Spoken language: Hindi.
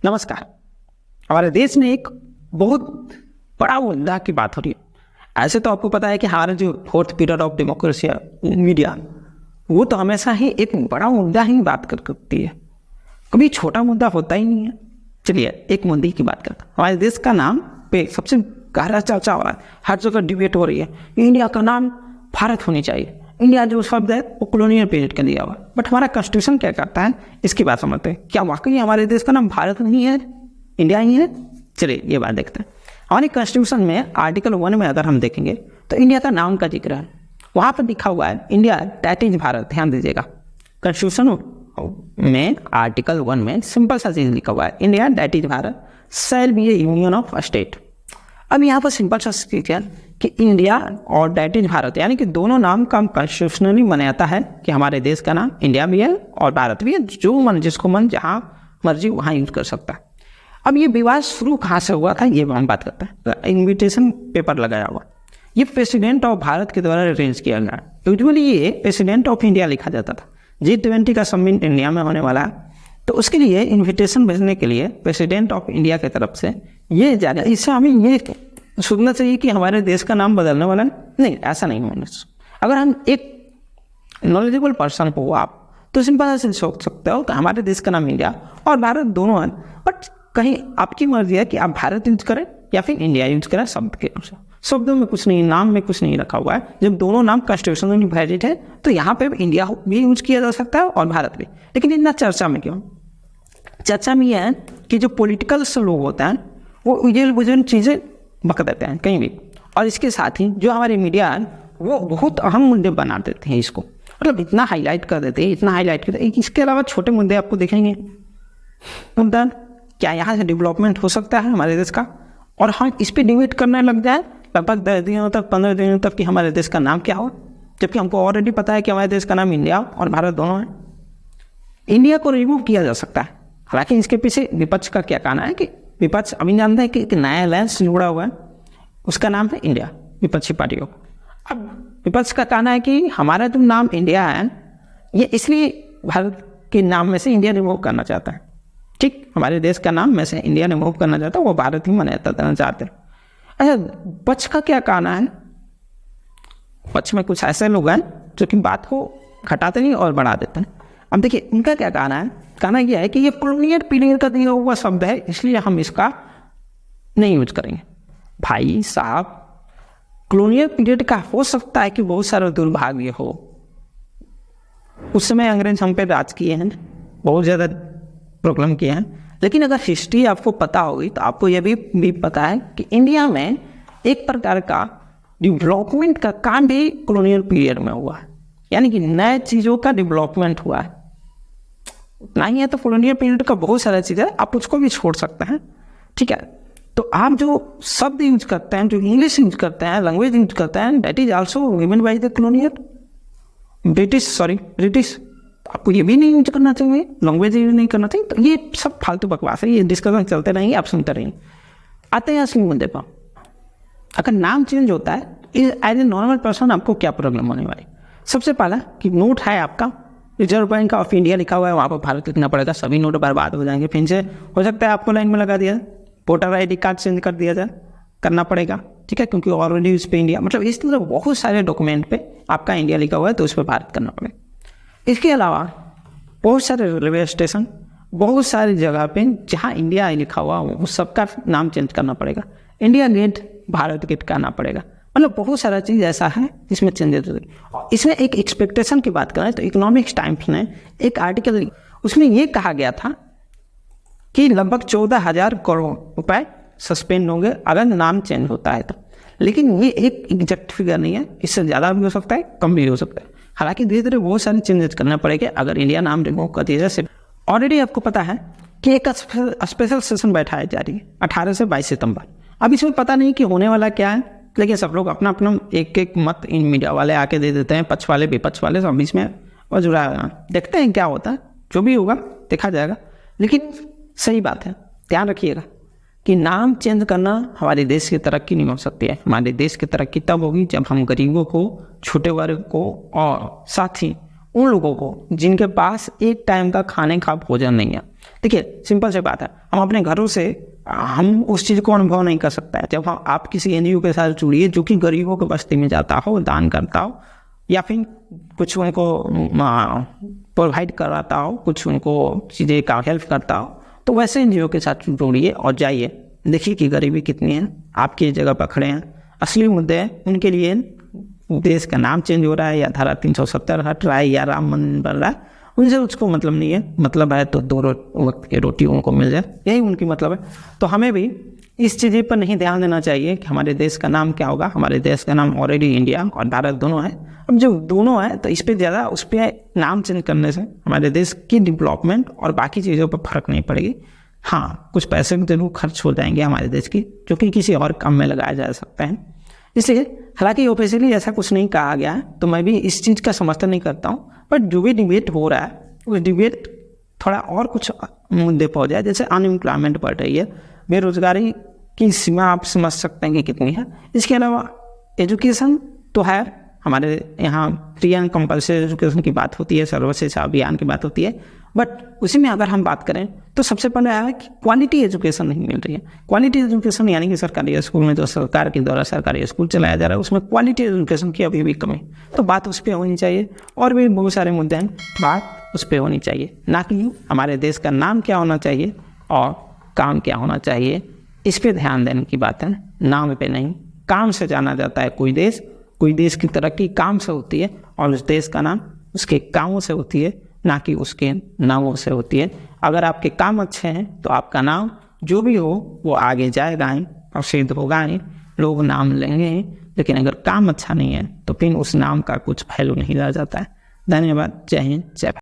नमस्कार। हमारे देश में एक बहुत बड़ा मुद्दा की बात हो रही है। ऐसे तो आपको पता है कि हमारा जो fourth period of democracy media वो तो हमेशा ही एक बड़ा मुद्दा ही बात करती है, कभी छोटा मुद्दा होता ही नहीं है। चलिए एक मुद्दे की बात करते हैं। हमारे देश का नाम पे सबसे गहरा चर्चा हो रहा है, हर जगह डिबेट हो रही है। इंडिया का नाम भारत होनी चाहिए। इंडिया जो शब्द है वो कॉलोनियल पीरियड का दिया हुआ, बट हमारा कॉन्स्टिट्यूशन क्या कहता है इसकी बात समझते हैं। क्या वाकई हमारे देश का नाम भारत नहीं है, इंडिया ही है? चलिए ये बात देखते हैं। हमारे कॉन्स्टिट्यूशन में आर्टिकल 1 में अगर हम देखेंगे तो इंडिया का नाम का जिक्र है, वहाँ पर लिखा हुआ है इंडिया दैट इज भारत। ध्यान दीजिएगा, कॉन्स्टिट्यूशन में आर्टिकल 1 में सिंपल सा चीज लिखा हुआ है, India that is Bharat shall be A union of state. अब यहाँ पर सिंपल सा चीज है कि इंडिया और दैट इज भारत, यानी कि दोनों नाम का कॉन्स्टिट्यूशनली बनाता है कि हमारे देश का नाम इंडिया भी है और भारत भी है। जो मन जिसको मन जहाँ मर्जी वहाँ यूज कर सकता है। अब ये विवाद शुरू कहाँ से हुआ था ये हम बात करते हैं। इन्विटेशन पेपर लगाया हुआ, ये प्रेसिडेंट ऑफ भारत के द्वारा अरेंज किया गया। यूजुअली ये प्रेसिडेंट ऑफ इंडिया लिखा जाता था। G20 का समिट इंडिया में होने वाला है, तो उसके लिए इन्विटेशन भेजने के लिए प्रेसिडेंट ऑफ इंडिया की तरफ से ये जाएगा। इससे हमें ये सुनना चाहिए कि हमारे देश का नाम बदलने वाला नहीं, ऐसा नहीं होना चाहिए। अगर हम एक नॉलेजेबल पर्सन हो आप, तो सिंपल से सोच सकते हो कि हमारे देश का नाम इंडिया और भारत दोनों है, बट कहीं आपकी मर्जी है कि आप भारत यूज करें या फिर इंडिया यूज करें। शब्द के अनुसार, शब्दों में कुछ नहीं, नाम में कुछ नहीं रखा हुआ है। जब दोनों नाम कॉन्स्टिट्यूशनली वैलिड है तो यहाँ पे इंडिया भी यूज किया जा सकता है और भारत भी। लेकिन इतना चर्चा में क्यों? चर्चा में यह है कि जो पॉलिटिकल लोग होते हैं वो ये चीज़ें बक देते हैं कहीं भी, और इसके साथ ही जो हमारे मीडिया है वो बहुत अहम मुद्दे बना देते हैं इसको, मतलब इतना हाईलाइट कर देते हैं, इतना हाईलाइट करते हैं। इसके अलावा छोटे मुद्दे आपको देखेंगे, मुद्दा क्या यहाँ से डेवलपमेंट हो सकता है हमारे देश का, और हम इस पर डिबेट करने लग जाए लगभग 10 दिनों तक, 15 दिनों तक कि हमारे देश का नाम क्या हो, जबकि हमको ऑलरेडी पता है कि हमारे देश का नाम इंडिया और भारत दोनों है। इंडिया को रिमूव किया जा सकता है, हालांकि इसके पीछे विपक्ष का क्या कहना है कि विपक्ष अभी जानते हैं कि एक नया अलायंस जुड़ा हुआ है, उसका नाम है इंडिया, विपक्षी पार्टियों। अब विपक्ष का कहना है कि हमारा जो नाम इंडिया है ये इसलिए भारत के नाम में से इंडिया रिमूव करना चाहता है। ठीक, हमारे देश का नाम में से इंडिया रिमूव करना चाहता है, वो भारत ही मनाता देना चाहते हैं। अच्छा, पक्ष का क्या कहना है? पक्ष में कुछ ऐसे लोग हैं जो कि बात को घटाते नहीं और बढ़ा देते हैं। अब देखिए उनका क्या कहना है। कहना यह है कि ये कॉलोनियल पीरियड का दिया हुआ शब्द है, इसलिए हम इसका नहीं यूज करेंगे। भाई साहब, कॉलोनियल पीरियड का हो सकता है कि बहुत सारा दुर्भाग्य हो, उस समय अंग्रेज हम पे राज किए हैं, बहुत ज़्यादा प्रॉब्लम किए हैं, लेकिन अगर हिस्ट्री आपको पता होगी तो आपको यह भी पता है कि इंडिया में एक प्रकार का डेवलपमेंट का काम भी कॉलोनियल पीरियड में हुआ है, यानी कि नए चीज़ों का डेवलपमेंट हुआ है। उतना ही है तो कॉलोनियल पीरियड का बहुत सारा चीज़ें आप उसको भी छोड़ सकते हैं। ठीक है, तो आप जो शब्द यूज करते हैं, जो इंग्लिश यूज करते हैं, लैंग्वेज यूज करते हैं, that is also given by the colonial British. आपको ये भी नहीं यूज करना चाहिए, लैंग्वेज यूज नहीं करना चाहिए। तो ये सब फालतू बकवास है, ये डिस्कशन चलते रहेंगे, आप सुनते रहेंगे। आते हैं असली मुद्दे पर। अगर नाम चेंज होता है एज ए नॉर्मल पर्सन आपको क्या प्रॉब्लम होने वाली? सबसे पहला कि नोट है आपका, रिजर्व बैंक ऑफ इंडिया लिखा हुआ है, वहाँ पर भारत लिखना पड़ेगा, सभी नोट बर्बाद हो जाएंगे। फिर से हो सकता है आपको लाइन में लगा दिया, वोटर ID कार्ड चेंज कर दिया जाए, करना पड़ेगा। ठीक है, क्योंकि ऑलरेडी उस पर इंडिया, मतलब इस तरह बहुत सारे डॉक्यूमेंट पे आपका इंडिया लिखा हुआ है तो उस पर भारत करना पड़ेगा। इसके अलावा बहुत सारे रेलवे स्टेशन, बहुत सारी जगह पे जहाँ इंडिया लिखा हुआ वो सबका नाम चेंज करना पड़ेगा। इंडिया गेट भारत गेट करना पड़ेगा। मतलब बहुत सारा चीज़ ऐसा है जिसमें चेंजेस होते हैं। इसमें एक एक्सपेक्टेशन की बात करें तो इकोनॉमिक्स टाइम्स ने एक आर्टिकल, उसमें ये कहा गया था कि लगभग 14,000 करोड़ रुपए सस्पेंड होंगे अगर नाम चेंज होता है तो। लेकिन ये एक एग्जैक्ट फिगर नहीं है, इससे ज़्यादा भी हो सकता है, कम भी हो सकता है। हालांकि धीरे धीरे बहुत सारे चेंजेस करने पड़ेंगे अगर इंडिया नाम रिमूव कर दिया जाए। ऑलरेडी आपको पता है कि एक स्पेशल सेशन बैठाया जा रही है 18 से 22 सितंबर। अब इसमें पता नहीं कि होने वाला क्या है, लेकिन सब लोग अपना अपना एक मत इन मीडिया वाले आके दे देते हैं, पक्ष वाले विपक्ष वाले सब इसमें और जुड़ा। देखते हैं क्या होता है, जो भी होगा देखा जाएगा। लेकिन सही बात है, ध्यान रखिएगा कि नाम चेंज करना हमारे देश की तरक्की नहीं हो सकती है। हमारे देश की तरक्की तब होगी जब हम गरीबों को, छोटे वर्ग को और साथ ही उन लोगों को जिनके पास एक टाइम का खाने का भोजन नहीं है। देखिए सिंपल सी बात है, हम अपने घरों से हम उस चीज़ को अनुभव नहीं कर सकते हैं। जब आप किसी एनजीओ के साथ जुड़िए जो कि गरीबों के बस्ती में जाता हो, दान करता हो, या फिर कुछ उनको प्रोवाइड कराता हो, कुछ उनको चीज़ें का हेल्प करता हो, तो वैसे एनजीओ के साथ जुड़िए और जाइए, देखिए कि गरीबी कितनी है, आपकी जगह पर खड़े हैं, असली मुद्दे हैं उनके लिए। देश का नाम चेंज हो रहा है या धारा 370 हट रहा है या राम मंदिर बन रहा है, उनसे उसको मतलब नहीं है। मतलब है तो 2 वक्त की रोटी उनको मिल जाए, यही उनकी मतलब है। तो हमें भी इस चीज़ पर नहीं ध्यान देना चाहिए कि हमारे देश का नाम क्या होगा। हमारे देश का नाम ऑलरेडी इंडिया और भारत दोनों है। अब जो दोनों है तो इस पर ज़्यादा उस पर नाम चेंज करने से हमारे देश की डेवलपमेंट और बाकी चीज़ों पर फर्क नहीं पड़ेगी। हाँ, कुछ पैसे जरूर खर्च हो जाएंगे हमारे देश की, जो कि किसी और काम में लगाया जा सकता है। इसलिए हालांकि ऑफिशियली ऐसा कुछ नहीं कहा गया है, तो मैं भी इस चीज़ का समर्थन नहीं करता हूँ। बट जो भी डिबेट हो रहा है उस डिबेट थोड़ा और कुछ मुद्दे पर हो जाए, जैसे अनएम्प्लॉयमेंट बढ़ रही है, बेरोजगारी की सीमा आप समझ सकते हैं कि कितनी है। इसके अलावा एजुकेशन तो है, हमारे यहाँ फ्री एंड कंपल्सरी एजुकेशन की बात होती है, सर्व शिक्षा अभियान की बात होती है। बट उसी में अगर हम बात करें तो सबसे पहले है कि क्वालिटी एजुकेशन नहीं मिल रही है। क्वालिटी एजुकेशन यानी कि सरकारी स्कूल में जो सरकार के द्वारा सरकारी स्कूल चलाया जा रहा है उसमें क्वालिटी एजुकेशन की अभी भी कमी, तो बात उस पर होनी चाहिए। और भी बहुत सारे मुद्दे हैं, बात उस पर होनी चाहिए, ना कि हमारे देश का नाम क्या होना चाहिए और काम क्या होना चाहिए, इस पर ध्यान देने की बात है, नाम पे नहीं। काम से जाना जाता है कोई देश की तरक्की काम से होती है, और उस देश का नाम उसके कामों से होती है, ना कि उसके नामों से होती है। अगर आपके काम अच्छे हैं तो आपका नाम जो भी हो वो आगे जाएगा ही, प्रसिद्ध होगा ही, लोग नाम लेंगे ही। लेकिन अगर काम अच्छा नहीं है तो फिर उस नाम का कुछ वैल्यू नहीं रह जाता है। धन्यवाद। जय हिंद, जय भारत।